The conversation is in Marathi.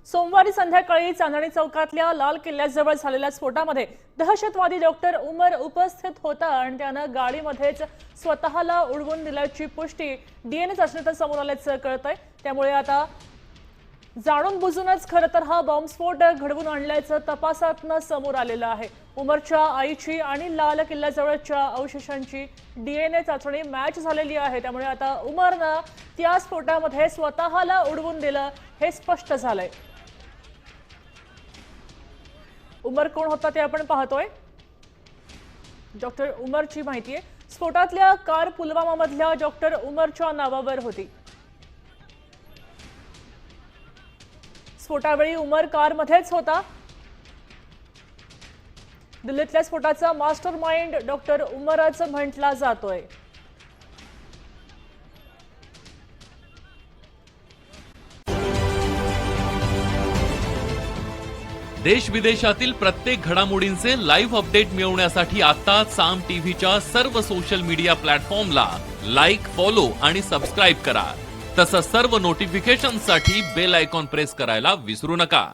सोमवारी संध्याकाळी चांदणी चौकातल्या लाल किल्ल्याजवळ झालेल्या स्फोटामध्ये दहशतवादी डॉक्टर उमर उपस्थित होता आणि त्यानं गाडीमध्येच स्वतःला उडवून दिल्याची पुष्टी डीएनए चाचणीत समोर आल्याचं कळतंय। त्यामुळे आता जाणून बुजूनच खरं तर हा बॉम्बस्फोट घडवून आणल्याचं तपासातनं समोर आलेलं आहे। उमरच्या आईची आणि लाल किल्ल्याजवळच्या अवशेषांची डीएनए चाचणी मॅच झालेली आहे। त्यामुळे आता उमरनं त्या स्फोटामध्ये स्वतःला उडवून दिलं हे स्पष्ट झालंय। उमर कोण होता ते आपण पाहतोय। डॉक्टर उमरची माहिती आहे। स्फोटातल्या कार पुलवामा मधल्या डॉक्टर उमरच्या नावावर होती। स्फोटावेळी उमर कारमध्येच होता। दिल्लीतल्या स्फोटाचा मास्टर माइंड डॉक्टर उमरच म्हटला जातोय। देश विदेशातील प्रत्येक घडामोडींचे लाईव्ह अपडेट मिळवण्यासाठी आता साम टीव्हीच्या सर्व सोशल मीडिया प्लॅटफॉर्मला लाईक, फॉलो आणि सबस्क्राईब करा। तसंच सर्व नोटिफिकेशनसाठी बेल आयकॉन प्रेस करायला विसरू नका।